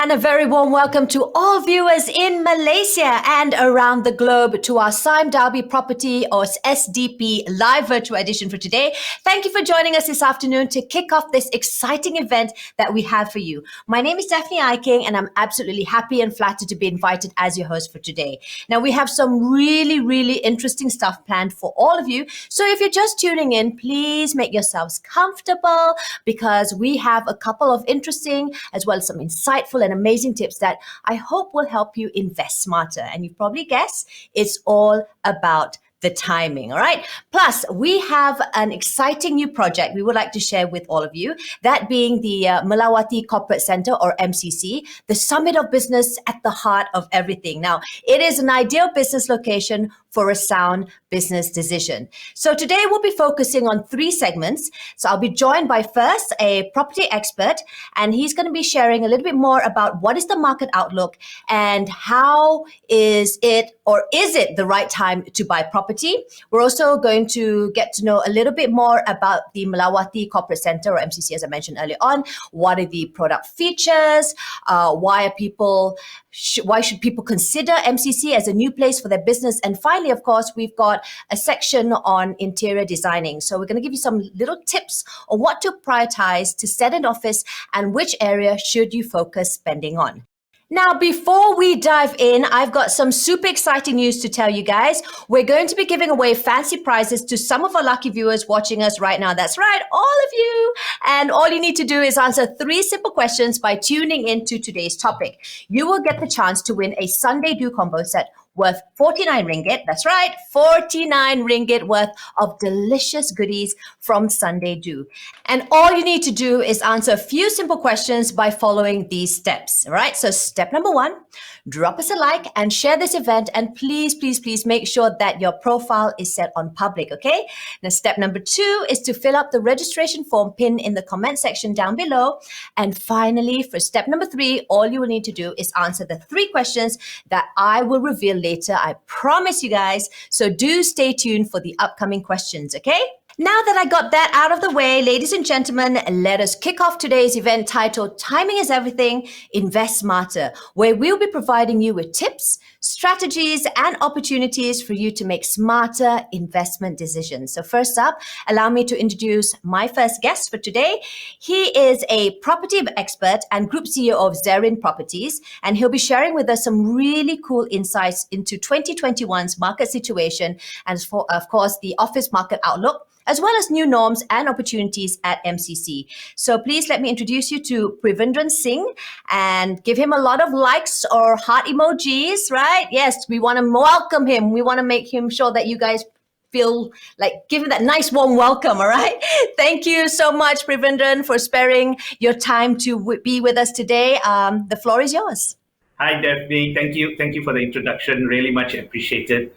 And a very warm welcome to all viewers in Malaysia and around the globe to our Sime Darby property or SDP live virtual edition for today. Thank you for joining us this afternoon to kick off this exciting event that we have for you. My name is Daphne Iking and I'm absolutely happy and flattered to be invited as your host for today. Now we have some really interesting stuff planned for all of you. So if you're just tuning in, please make yourselves comfortable because we have a couple of interesting as well as some insightful and amazing tips that I hope will help you invest smarter. And you've probably guessed it's all about the timing, all right? Plus, we have an exciting new project we would like to share with all of you, that being the Melawati Corporate Centre or MCC, the summit of business at the heart of everything. Now, it is an ideal business location for a sound business decision. So today we'll be focusing on 3 segments. So I'll be joined by first a property expert, and he's going to be sharing a little bit more about what is the market outlook and how is it the right time to buy property. We're also going to get to know a little bit more about the Melawati Corporate Centre or MCC, as I mentioned earlier on. What are the product features? Why should people consider MCC as a new place for their business? And finally, of course, we've got a section on interior designing. So we're going to give you some little tips on what to prioritize to set an office and which area should you focus spending on. Now, before we dive in, I've got some super exciting news to tell you guys. We're going to be giving away fancy prizes to some of our lucky viewers watching us right now. That's right, all of you. And all you need to do is answer 3 simple questions by tuning into today's topic. You will get the chance to win a Sunday Do combo set worth 49 ringgit. That's right, 49 ringgit worth of delicious goodies from Sunday Do. And all you need to do is answer a few simple questions by following these steps. All right, so step number 1, drop us a like and share this event. And please make sure that your profile is set on public, okay? Now, step number 2 is to fill up the registration form pinned in the comment section down below. And finally, for step number 3, all you will need to do is answer the 3 questions that I will reveal later. I promise you guys. So do stay tuned for the upcoming questions, okay? Now that I got that out of the way, ladies and gentlemen, let us kick off today's event titled Timing is Everything, Invest Smarter, where we'll be providing you with tips, strategies, and opportunities for you to make smarter investment decisions. So first up, allow me to introduce my first guest for today. He is a property expert and group CEO of Zerin Properties, and he'll be sharing with us some really cool insights into 2021's market situation and, of course, the office market outlook, as well as new norms and opportunities at MCC. So please let me introduce you to Privendran Singh and give him a lot of likes or heart emojis, right? Yes, we want to welcome him. We want to make him sure that you guys feel like give him that nice warm welcome, all right? Thank you so much, Privendran, for sparing your time to be with us today. The floor is yours. Hi, Daphne. Thank you for the introduction. Really much appreciated.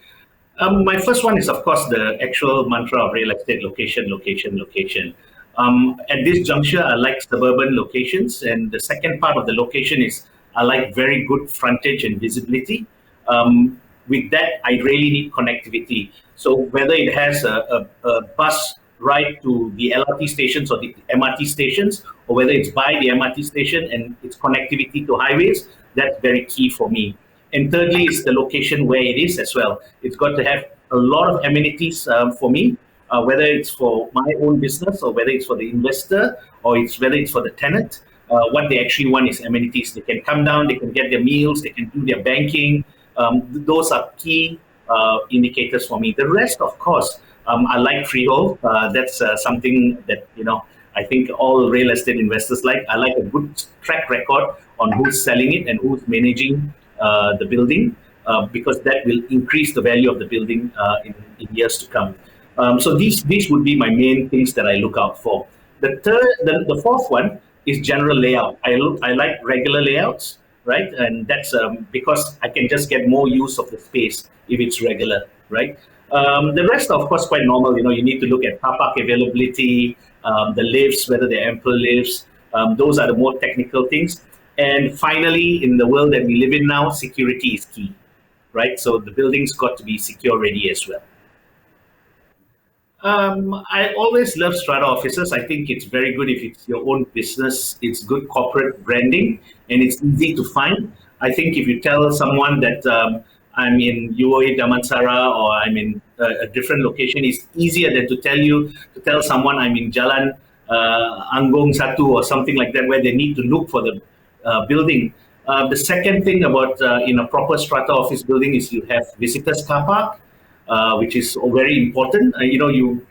My first one is, of course, the actual mantra of real estate: location. At this juncture, I like suburban locations. And the second part of the location is I like very good frontage and visibility. With that, I really need connectivity. So whether it has a bus ride to the LRT stations or the MRT stations, or whether it's by the MRT station and its connectivity to highways, that's very key for me. And thirdly is the location where it is as well. It's got to have a lot of amenities for me, whether it's for my own business or whether it's for the investor or whether it's for the tenant. What they actually want is amenities. They can come down, they can get their meals, they can do their banking. Those are key indicators for me. The rest, of course, I like freehold. That's something that, I think all real estate investors like. I like a good track record on who's selling it and who's managing the building, because that will increase the value of the building in years to come. So these would be my main things that I look out for. The fourth one is general layout. I like regular layouts, right? And that's because I can just get more use of the space if it's regular, right? The rest are, of course, quite normal. You need to look at car park availability, the lifts, whether they're ample lifts. Those are the more technical things. And finally, in the world that we live in now, security is key, right? So the building's got to be secure ready as well. I always love strata offices. I think it's very good if it's your own business. It's good corporate branding and it's easy to find. I think if you tell someone that I'm in UOA Damansara or I'm in a different location, it's easier than to tell someone I'm in Jalan Anggung Satu or something like that, where they need to look for the building. The second thing about in a proper strata office building is you have visitors car park, which is very important.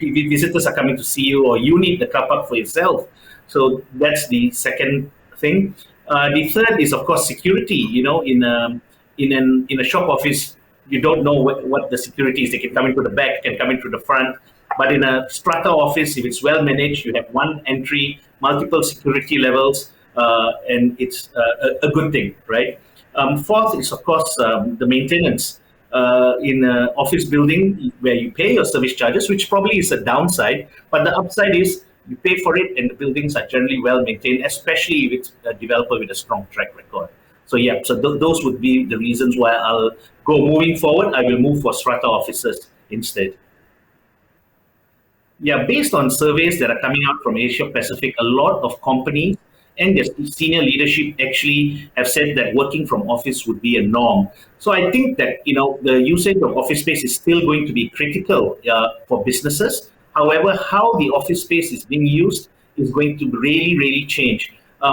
Visitors are coming to see you, or you need the car park for yourself. So that's the second thing. The third is, of course, security. In a shop office, you don't know what the security is. They can come into the back, can come into the front. But in a strata office, if it's well managed, you have one entry, multiple security levels, and it's a good thing, right? Fourth is, of course, the maintenance. In an office building where you pay your service charges, which probably is a downside, but the upside is you pay for it and the buildings are generally well maintained, especially if it's a developer with a strong track record. So yeah, so those would be the reasons why I'll go moving forward. I will move for strata offices instead. Yeah, based on surveys that are coming out from Asia Pacific, a lot of companies and their senior leadership actually have said that working from office would be a norm. So I think that the usage of office space is still going to be critical for businesses. However, how the office space is being used is going to really, really change.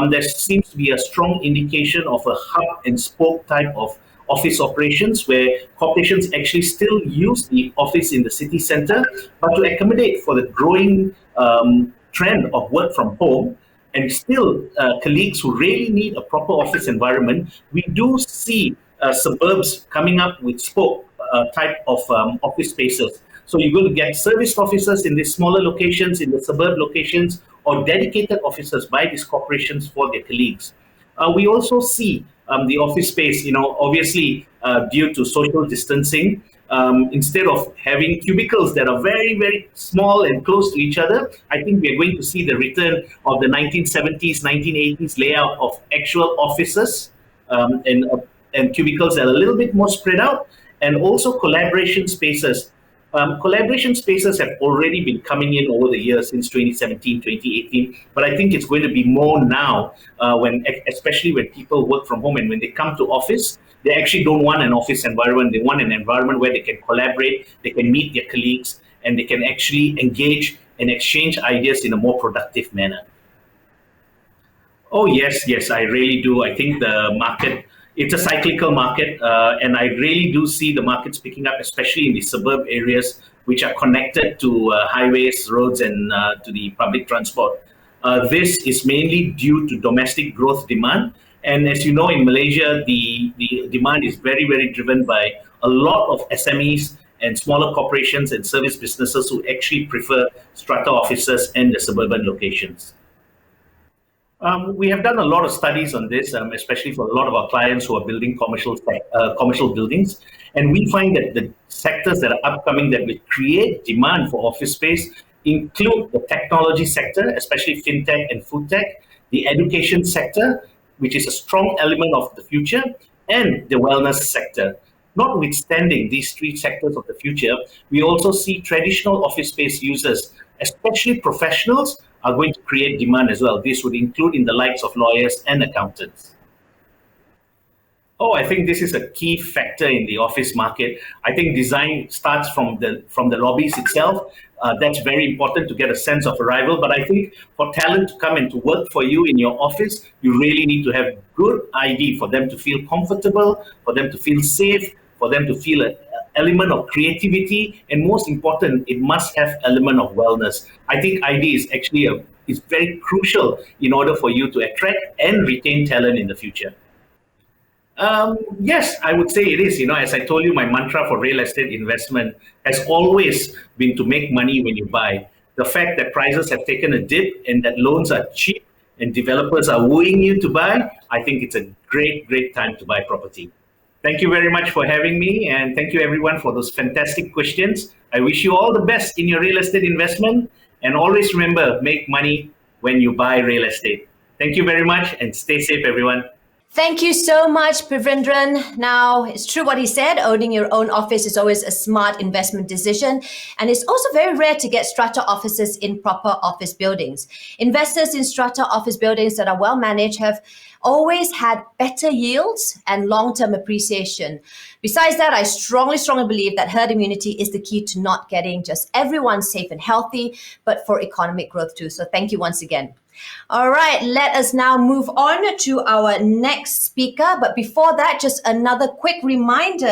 There seems to be a strong indication of a hub and spoke type of office operations where corporations actually still use the office in the city center, but to accommodate for the growing trend of work from home and still colleagues who really need a proper office environment, we do see suburbs coming up with spoke type of office spaces. So you're going to get serviced offices in these smaller locations, in the suburb locations, or dedicated offices by these corporations for their colleagues. We also see the office space, obviously due to social distancing, instead of having cubicles that are very, very small and close to each other, I think we're going to see the return of the 1970s, 1980s layout of actual offices and cubicles that are a little bit more spread out, and also collaboration spaces. Collaboration spaces have already been coming in over the years since 2017, 2018, but I think it's going to be more now especially when people work from home and when they come to office, they actually don't want an office environment. They want an environment where they can collaborate, they can meet their colleagues, and they can actually engage and exchange ideas in a more productive manner. Oh, yes, yes, I really do. I think the market, it's a cyclical market, and I really do see the markets picking up, especially in the suburb areas, which are connected to highways, roads, and to the public transport. This is mainly due to domestic growth demand. And as you know, in Malaysia, the demand is very, very driven by a lot of SMEs and smaller corporations and service businesses who actually prefer strata offices and the suburban locations. We have done a lot of studies on this, especially for a lot of our clients who are building commercial buildings, and we find that the sectors that are upcoming that will create demand for office space include the technology sector, especially fintech and food tech, the education sector, which is a strong element of the future, and the wellness sector. Notwithstanding these three sectors of the future, we also see traditional office space users, especially professionals, are going to create demand as well. This would include in the likes of lawyers and accountants. Oh, I think this is a key factor in the office market. I think design starts from the lobbies itself. That's very important to get a sense of arrival. But I think for talent to come and to work for you in your office, you really need to have good ID for them to feel comfortable, for them to feel safe, for them to feel an element of creativity, and most important, it must have element of wellness. I think ID is actually is very crucial in order for you to attract and retain talent in the future. Yes, I would say it is. As I told you, my mantra for real estate investment has always been to make money when you buy. The fact that prices have taken a dip and that loans are cheap and developers are wooing you to buy, I think it's a great, great time to buy property. Thank you very much for having me, and thank you everyone for those fantastic questions. I wish you all the best in your real estate investment, and always remember, make money when you buy real estate. Thank you very much, and stay safe, everyone. Thank you so much, Privendran. Now, it's true what he said. Owning your own office is always a smart investment decision. And it's also very rare to get strata offices in proper office buildings. Investors in strata office buildings that are well managed have always had better yields and long-term appreciation. Besides that, I strongly believe that herd immunity is the key to not getting just everyone safe and healthy, but for economic growth too. So thank you once again. All right, let us now move on to our next speaker. But before that, just another quick reminder,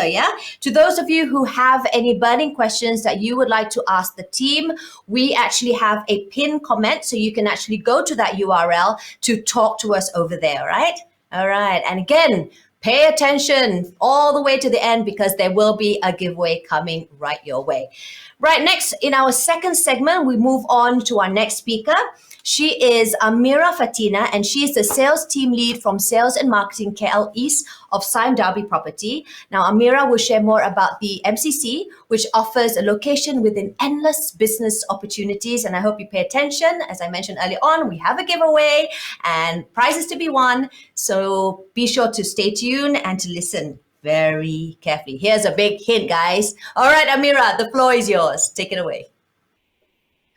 to those of you who have any burning questions that you would like to ask the team, we actually have a pinned comment, so you can actually go to that URL to talk to us over there, right? All right, and again, pay attention all the way to the end because there will be a giveaway coming right your way. Right, next, in our second segment, we move on to our next speaker. She is Amira Fatina, and she is the sales team lead from Sales and Marketing KL East of Sime Darby Property. Now, Amira will share more about the MCC, which offers a location within endless business opportunities. And I hope you pay attention. As I mentioned earlier on, we have a giveaway and prizes to be won. So be sure to stay tuned and to listen very carefully. Here's a big hint, guys. All right, Amira, the floor is yours. Take it away.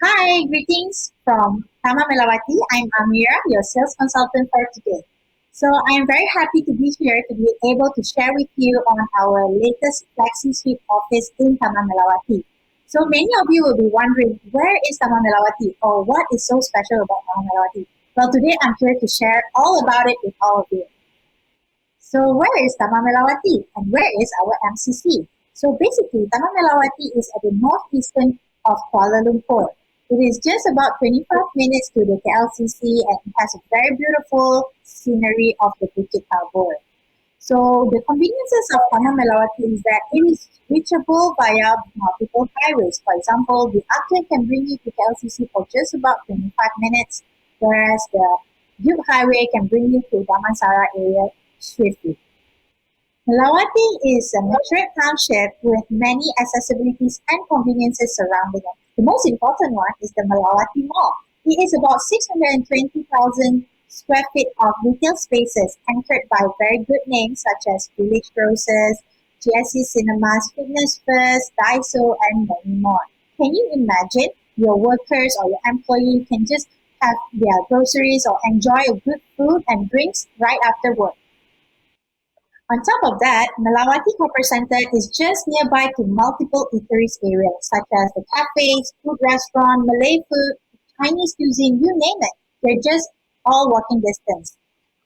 Hi, greetings from Taman Melawati. I'm Amira, your sales consultant for today. So I'm very happy to be here to be able to share with you on our latest Flexi Suite office in Taman Melawati. So many of you will be wondering, where is Taman Melawati, or what is so special about Taman Melawati? Well, today I'm here to share all about it with all of you. So where is Taman Melawati and where is our MCC? So basically, Taman Melawati is at the northeastern of Kuala Lumpur. It is just about 25 minutes to the KLCC and it has a very beautiful scenery of the Bukit Tabor. So the conveniences of Taman Melawati is that it is reachable via multiple highways. For example, the Arcade can bring you to KLCC for just about 25 minutes, whereas the Duke Highway can bring you to Damansara area swiftly. Melawati is a matured township with many accessibilities and conveniences surrounding it. The most important one is the Melawati Mall. It is about 620,000 square feet of retail spaces anchored by very good names such as Village Grocers, GSC Cinemas, Fitness First, Daiso, and many more. Can you imagine your workers or your employee can just have their groceries or enjoy a good food and drinks right after work? On top of that, Melawati Corporate Center is just nearby to multiple eateries areas such as the cafes, food restaurant, Malay food, Chinese cuisine, you name it. They're just all walking distance.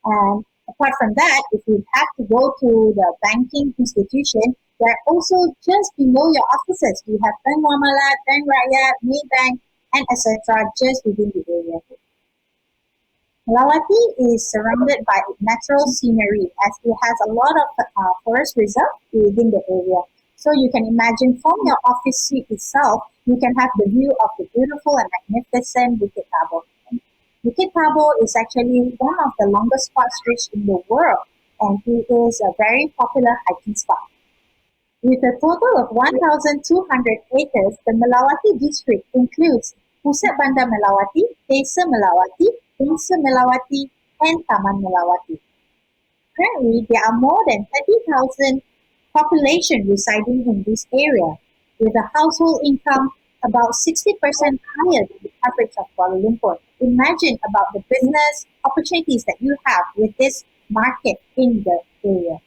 And apart from that, if you have to go to the banking institution, they're also just below your offices. You have Bank Muamalat, Bank Rakyat, Maybank, and etc. just within the area. Melawati is surrounded by natural scenery as it has a lot of forest reserve within the area. So you can imagine from your office suite itself, you can have the view of the beautiful and magnificent Bukit Tabor. Bukit Tabor is actually one of the longest spot stretch in the world, and it is a very popular hiking spot. With a total of 1,200 acres, the Melawati district includes Pusat Bandar Melawati, Desa Melawati, Desa Melawati, and Taman Melawati. Currently, there are more than 30,000 population residing in this area, with a household income about 60% higher than the average of Kuala Lumpur. Imagine about the business opportunities that you have with this market in the area.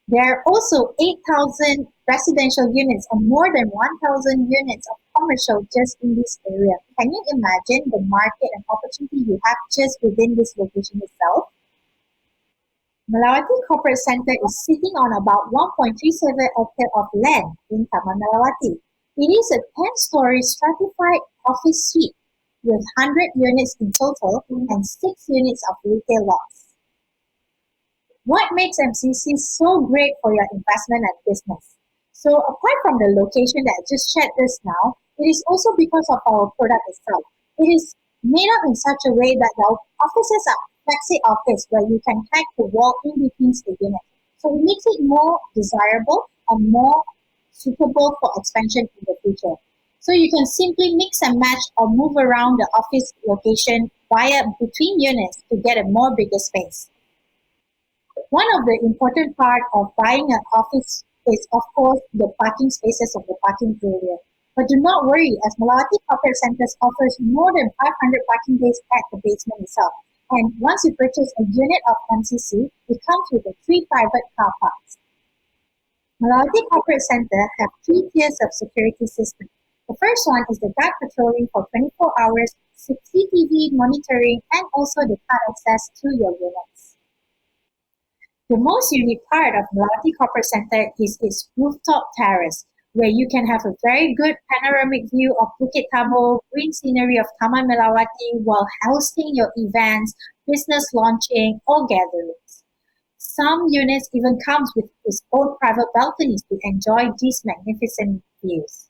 There are also 8,000 residential units and more than 1,000 units of commercial just in this area. Can you imagine the market and opportunity you have just within this location itself? Melawati Corporate Center is sitting on about 1.37 acre of land in Taman Melawati. It is a 10-story stratified office suite with 100 units in total and 6 units of retail lots. What makes MCC so great for your investment and business? So apart from the location that I just shared this now, it is also because of our product itself. It is made up in such a way that the offices are flexi office where you can hack the wall in between the units. So it makes it more desirable and more suitable for expansion in the future. So you can simply mix and match or move around the office location via between units to get a more bigger space. One of the important part of buying an office is, of course, the parking spaces of the parking area. But do not worry, as Melawati Corporate Centers offers more than 500 parking bays at the basement itself. And once you purchase a unit of MCC, it comes with the 3 private car parks. Melawati Corporate Center have 3 tiers of security system. The first one is the guard patrolling for 24 hours, CCTV monitoring, and also the card access to your units. The most unique part of Melawati Corporate Center is its rooftop terrace, where you can have a very good panoramic view of Bukit Tabor, green scenery of Taman Melawati while hosting your events, business launching, or gatherings. Some units even comes with its own private balconies to enjoy these magnificent views.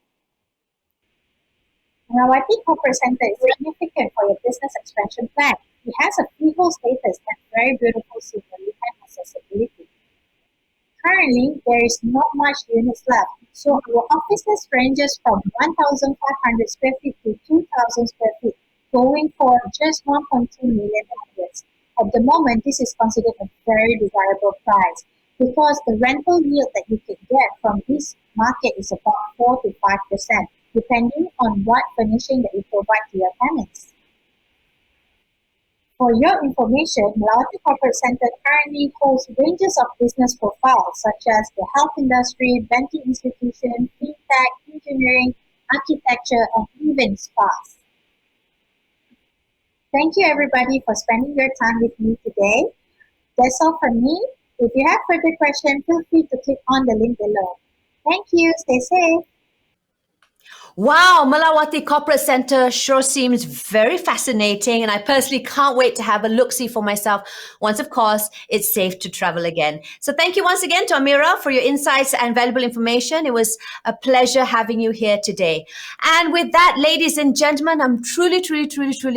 Melawati Corporate Center is significant for your business expansion plan. It has a freehold status and very beautiful scenery and accessibility. Currently, there is not much units left, so our offices ranges from 1,500 square feet to 2,000 square feet, going for just 1.2 million onwards. At the moment, this is considered a very desirable price because the rental yield that you can get from this market is about 4 to 5%, depending on what furnishing that you provide to your tenants. For your information, Melawati Corporate Center currently holds ranges of business profiles such as the health industry, banking institution, fintech, engineering, architecture, and even spas. Thank you everybody for spending your time with me today. That's all from me. If you have further questions, feel free to click on the link below. Thank you. Stay safe. Wow, Melawati Corporate Center sure seems very fascinating, and I personally can't wait to have a look-see for myself once, of course, it's safe to travel again. So thank you once again to Amira for your insights and valuable information. It was a pleasure having you here today. And with that, ladies and gentlemen, I'm truly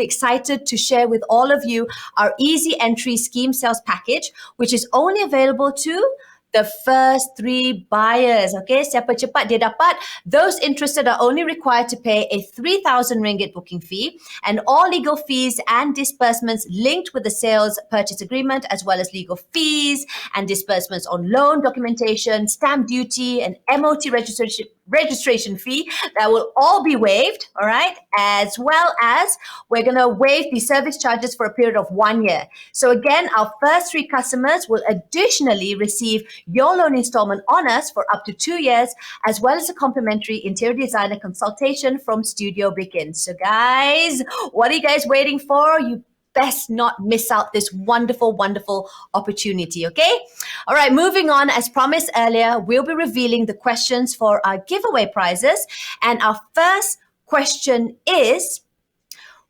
excited to share with all of you our easy entry scheme sales package, which is only available to the first 3 buyers. Okay, siapa cepat dia dapat. Those interested are only required to pay a 3,000 ringgit booking fee, and all legal fees and disbursements linked with the sales purchase agreement, as well as legal fees and disbursements on loan documentation, stamp duty, and MOT registration fee, that will all be waived, all right? As well as we're going to waive the service charges for a period of 1 year. So again, our first 3 customers will additionally receive your loan installment on us for up to 2 years, as well as a complimentary interior designer consultation from Studio Begin. So guys, what are you guys waiting for? You best not miss out this wonderful opportunity, okay? All right, moving on. As promised earlier, we'll be revealing the questions for our giveaway prizes. And our first question is,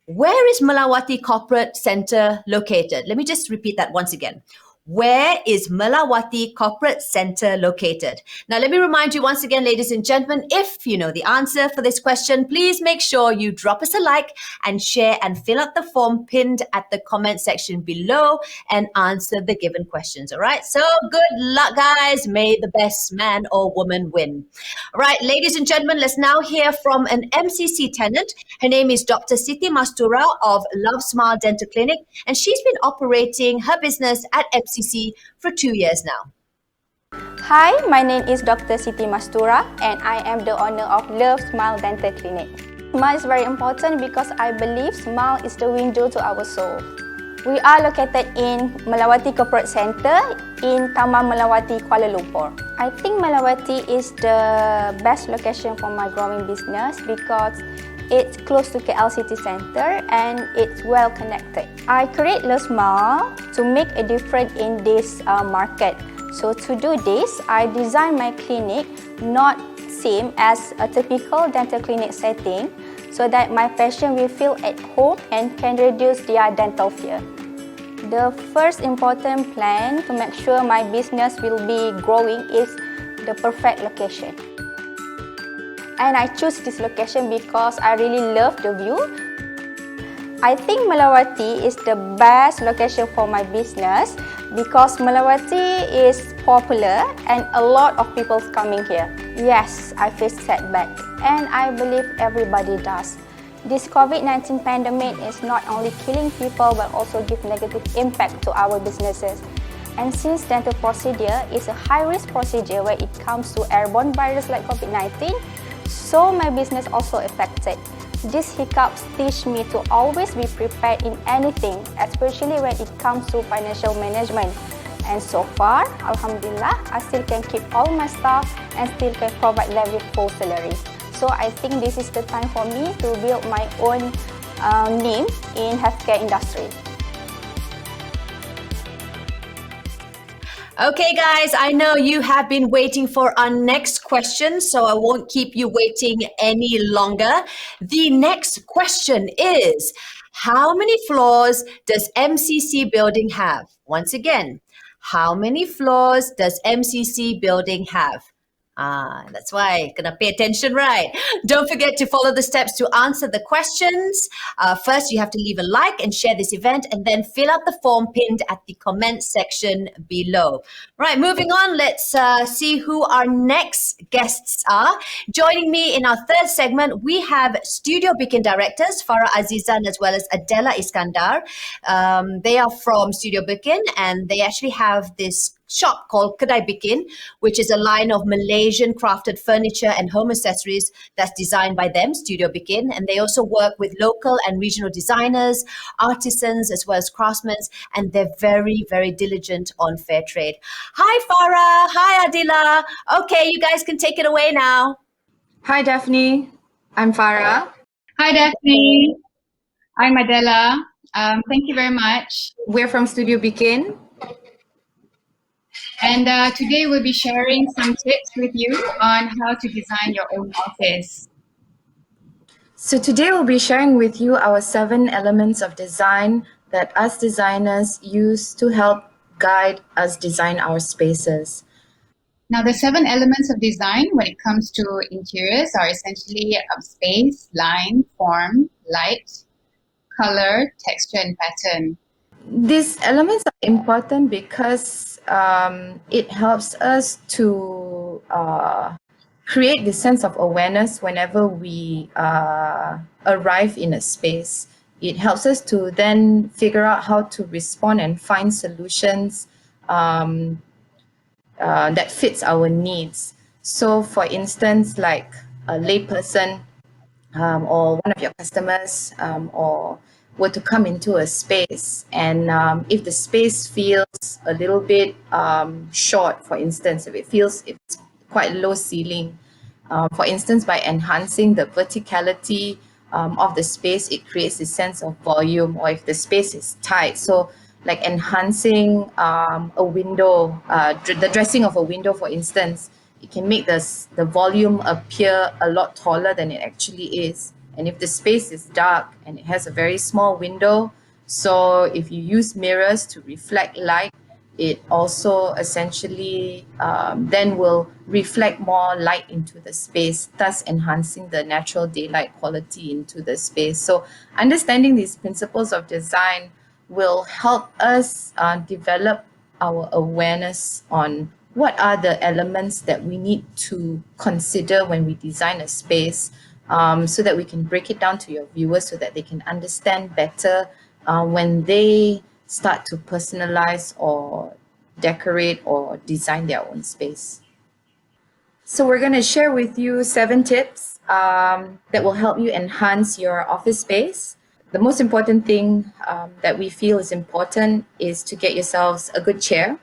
where is Melawati Corporate Center located? Let me just repeat that once again. Where is Melawati Corporate Center located? Now, let me remind you once again, ladies and gentlemen, if you know the answer for this question, please make sure you drop us a like and share and fill out the form pinned at the comment section below and answer the given questions. All right. So good luck, guys. May the best man or woman win. All right, ladies and gentlemen, let's now hear from an MCC tenant. Her name is Dr. Siti Mastura of Love Smile Dental Clinic, and she's been operating her business at MCC for 2 years now. Hi, my name is Dr. Siti Mastura and I am the owner of Love Smile Dental Clinic. Smile is very important because I believe smile is the window to our soul. We are located in Melawati Corporate Center in Taman Melawati, Kuala Lumpur. I think Melawati is the best location for my growing business because it's close to KL City Center and it's well connected. I create Love Smile to make a difference in this market. So to do this, I design my clinic not same as a typical dental clinic setting so that my patient will feel at home and can reduce their dental fear. The first important plan to make sure my business will be growing is the perfect location. And I choose this location because I really love the view. I think Melawati is the best location for my business because Melawati is popular and a lot of people coming here. Yes, I face setback and I believe everybody does. This COVID-19 pandemic is not only killing people but also give negative impact to our businesses. And since dental procedure is a high-risk procedure when it comes to airborne virus like COVID-19, so my business also affected. These hiccups teach me to always be prepared in anything, especially when it comes to financial management. And so far, Alhamdulillah, I still can keep all my staff and still can provide them with full salary. So I think this is the time for me to build my own name in healthcare industry. Okay, guys, I know you have been waiting for our next question, so I won't keep you waiting any longer. The next question is, how many floors does MCC building have? Once again, how many floors does MCC building have? That's why gonna pay attention, right? Don't forget to follow the steps to answer the questions. First, you have to leave a like and share this event, and then fill out the form pinned at the comment section below. Right, moving on, let's see who our next guests are. Joining me in our third segment, we have Studio Beacon directors, Farah Azizan as well as Adela Iskandar. They are from Studio Beacon, and they actually have this shop called Kedai Bikin, which is a line of Malaysian crafted furniture and home accessories that's designed by them, Studio Bikin. And they also work with local and regional designers, artisans, as well as craftsmen, and they're very, very diligent on fair trade. Hi, Farah. Hi, Adila. Okay, you guys can take it away now. Hi, Daphne. I'm Farah. Hi, Daphne. I'm Adela. Thank you very much. We're from Studio Beacon. And today we'll be sharing some tips with you on how to design your own office. So today we'll be sharing with you our 7 elements of design that us designers use to help guide us design our spaces. Now, the 7 elements of design when it comes to interiors are essentially space, line, form, light, color, texture, and pattern. These elements are important because it helps us to create the sense of awareness whenever we arrive in a space. It helps us to then figure out how to respond and find solutions that fits our needs. So for instance, like a layperson or one of your customers or were to come into a space, and if the space feels a little bit short, for instance, if it's quite low ceiling, for instance, by enhancing the verticality of the space, it creates a sense of volume. Or if the space is tight, so like enhancing a window, the dressing of a window, for instance, it can make the volume appear a lot taller than it actually is. And if the space is dark and it has a very small window, so if you use mirrors to reflect light, it also essentially then will reflect more light into the space, thus enhancing the natural daylight quality into the space. So understanding these principles of design will help us develop our awareness on what are the elements that we need to consider when we design a space, so that we can break it down to your viewers so that they can understand better when they start to personalize or decorate or design their own space. So we're going to share with you 7 tips that will help you enhance your office space. The most important thing that we feel is important is to get yourselves a good chair,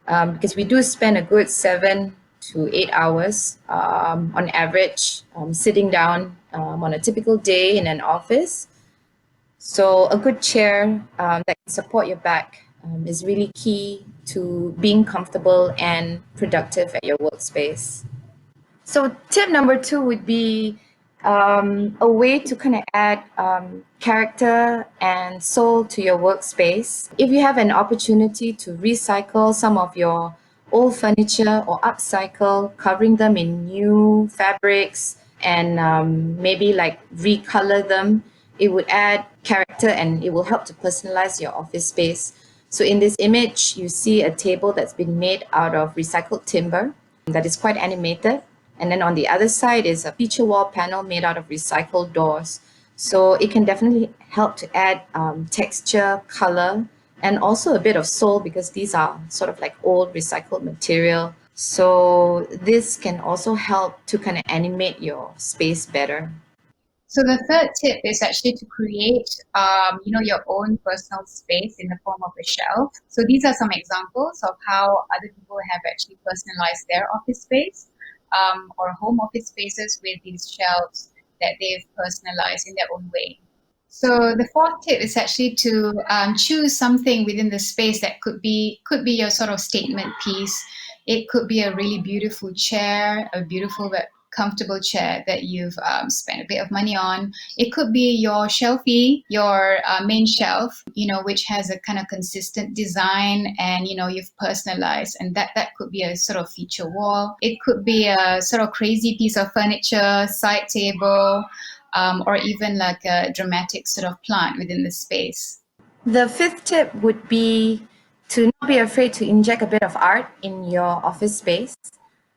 because we do spend a good 7 to 8 hours on average sitting down on a typical day in an office. So a good chair that can support your back is really key to being comfortable and productive at your workspace. So tip number 2 would be a way to kind of add character and soul to your workspace. If you have an opportunity to recycle some of your old furniture or upcycle, covering them in new fabrics and maybe like recolor them, it would add character and it will help to personalize your office space. So in this image, you see a table that's been made out of recycled timber that is quite animated. And then on the other side is a feature wall panel made out of recycled doors. So it can definitely help to add texture, color, and also a bit of sole because these are sort of like old recycled material. So this can also help to kind of animate your space better. So the third tip is actually to create, your own personal space in the form of a shelf. So these are some examples of how other people have actually personalized their office space or home office spaces with these shelves that they've personalized in their own way. So the fourth tip is actually to choose something within the space that could be your sort of statement piece. It could be a really beautiful chair, a beautiful but comfortable chair that you've spent a bit of money on. It could be your shelfie, your main shelf, which has a kind of consistent design and you've personalized, and that could be a sort of feature wall. It could be a sort of crazy piece of furniture, side table, or even like a dramatic sort of plant within the space. The fifth tip would be to not be afraid to inject a bit of art in your office space.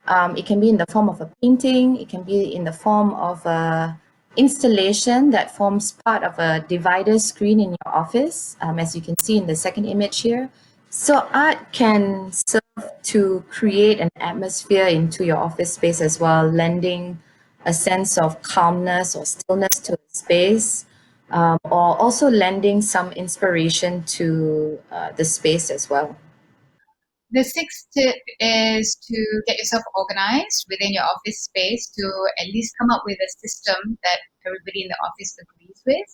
It can be in the form of a painting, it can be in the form of a installation that forms part of a divider screen in your office, as you can see in the second image here. So art can serve to create an atmosphere into your office space as well, lending a sense of calmness or stillness to the space, or also lending some inspiration to the space as well. The sixth tip is to get yourself organized within your office space to at least come up with a system that everybody in the office agrees with.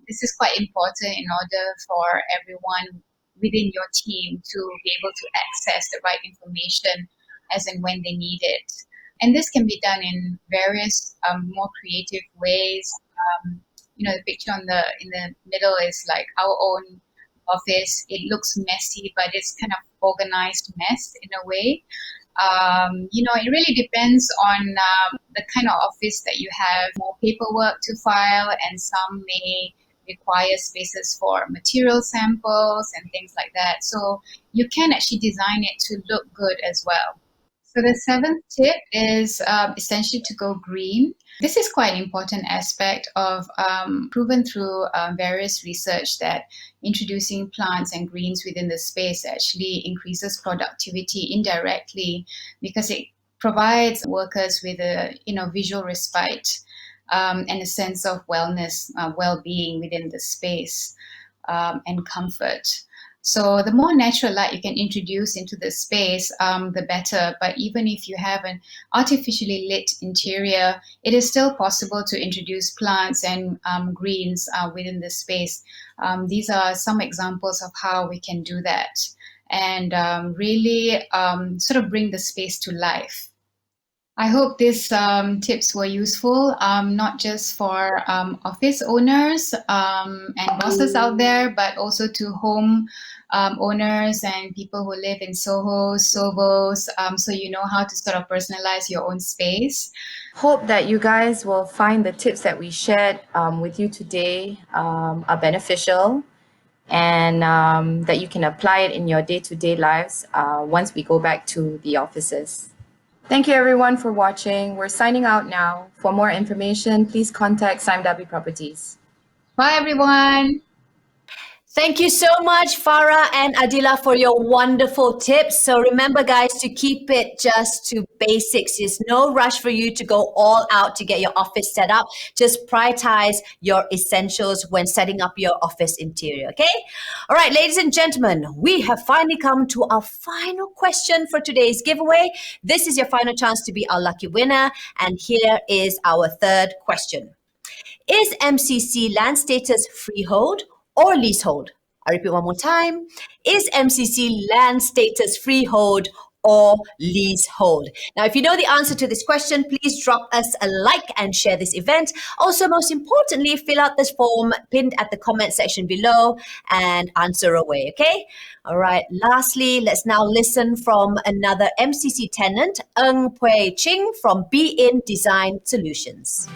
This is quite important in order for everyone within your team to be able to access the right information as and when they need it. And this can be done in various more creative ways. The picture in the middle is like our own office. It looks messy, but it's kind of organized mess in a way. It really depends on the kind of office that you have. More paperwork to file, and some may require spaces for material samples and things like that. So you can actually design it to look good as well. So the seventh tip is essentially to go green. This is quite an important aspect of proven through various research that introducing plants and greens within the space actually increases productivity indirectly because it provides workers with a visual respite and a sense of wellness, well-being within the space and comfort. So the more natural light you can introduce into the space, the better. But even if you have an artificially lit interior, it is still possible to introduce plants and greens within the space. These are some examples of how we can do that and really sort of bring the space to life. I hope these tips were useful, not just for office owners and bosses out there, but also to home owners and people who live in Sohos, Sovos, so you know how to sort of personalize your own space. Hope that you guys will find the tips that we shared with you today are beneficial, and that you can apply it in your day-to-day lives once we go back to the offices. Thank you everyone for watching. We're signing out now. For more information, please contact Sime Darby Properties. Bye everyone. Thank you so much, Farah and Adila, for your wonderful tips. So remember, guys, to keep it just to basics. There's no rush for you to go all out to get your office set up. Just prioritize your essentials when setting up your office interior, okay? All right, ladies and gentlemen, we have finally come to our final question for today's giveaway. This is your final chance to be our lucky winner. And here is our third question. Is MCC land status freehold or leasehold? I repeat one more time. Is MCC land status freehold or leasehold? Now, if you know the answer to this question, please drop us a like and share this event. Also, most importantly, fill out this form pinned at the comment section below and answer away, okay? All right, lastly, let's now listen from another MCC tenant, Ng Pui Ching from Be In Design Solutions.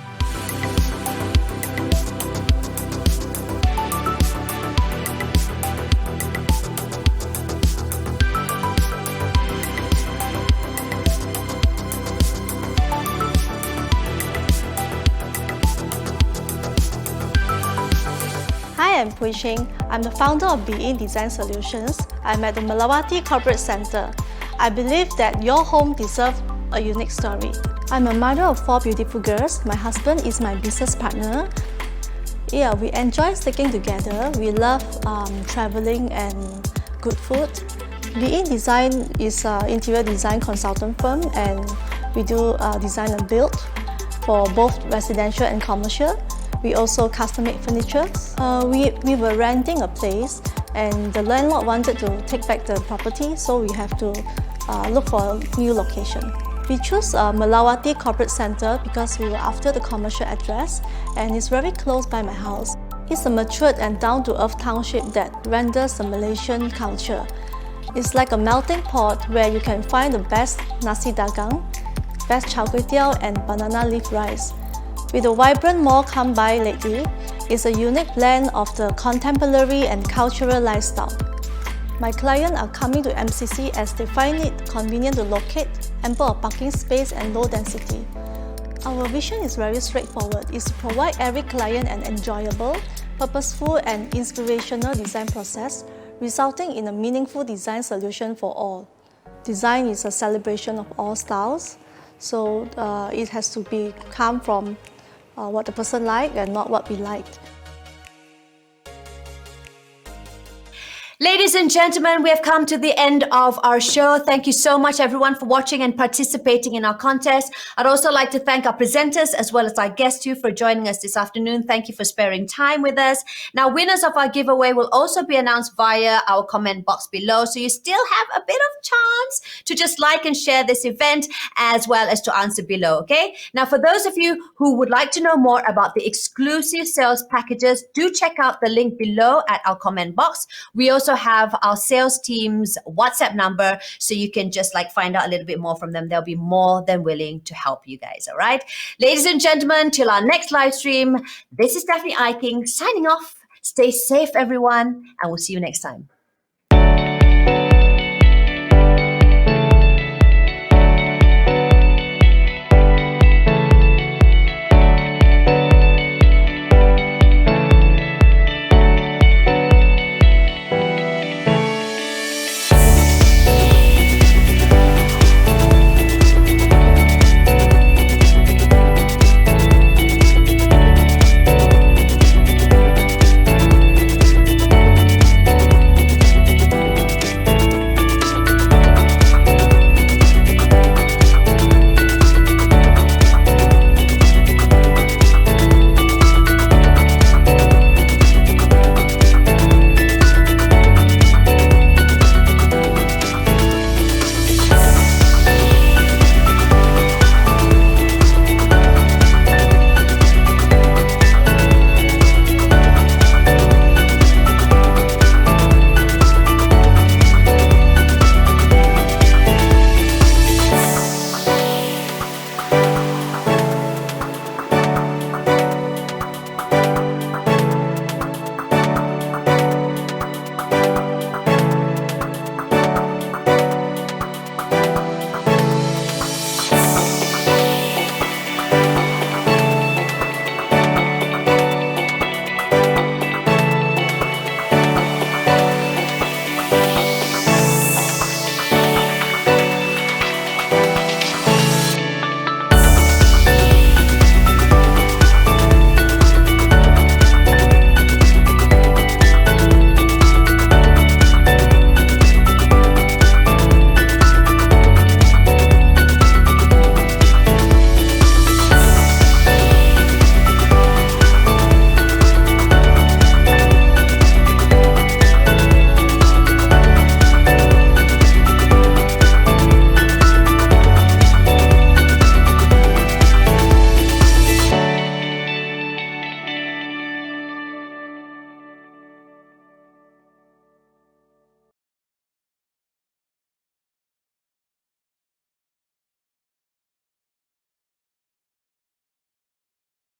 Hi am Pui Ching. I'm the founder of Be In Design Solutions. I'm at the Melawati Corporate Center. I believe that your home deserves a unique story. I'm a mother of 4 beautiful girls. My husband is my business partner. Yeah, we enjoy sticking together. We love traveling and good food. Be In Design is an interior design consultant firm, and we do design and build for both residential and commercial. We also custom-make furniture. We were renting a place, and the landlord wanted to take back the property, so we have to look for a new location. We chose Melawati Corporate Center because we were after the commercial address, and it's very close by my house. It's a matured and down-to-earth township that renders the Malaysian culture. It's like a melting pot where you can find the best nasi dagang, best char kway teow, and banana leaf rice. With a vibrant mall come by lately, it's a unique blend of the contemporary and cultural lifestyle. My clients are coming to MCC as they find it convenient to locate, ample of parking space, and low density. Our vision is very straightforward. It's to provide every client an enjoyable, purposeful, and inspirational design process, resulting in a meaningful design solution for all. Design is a celebration of all styles, so it has to come from what the person likes and not what we like. Ladies and gentlemen, we have come to the end of our show. Thank you so much, everyone, for watching and participating in our contest. I'd also like to thank our presenters as well as our guests too for joining us this afternoon. Thank you for sparing time with us. Now, winners of our giveaway will also be announced via our comment box below. So you still have a bit of chance to just like and share this event as well as to answer below, okay? Now, for those of you who would like to know more about the exclusive sales packages, do check out the link below at our comment box. We also have our sales team's WhatsApp number, so you can just find out a little bit more from them. They'll be more than willing to help you guys, all right? Ladies and gentlemen, till our next live stream, this is Stephanie Eiking signing off. Stay safe, everyone, and we'll see you next time.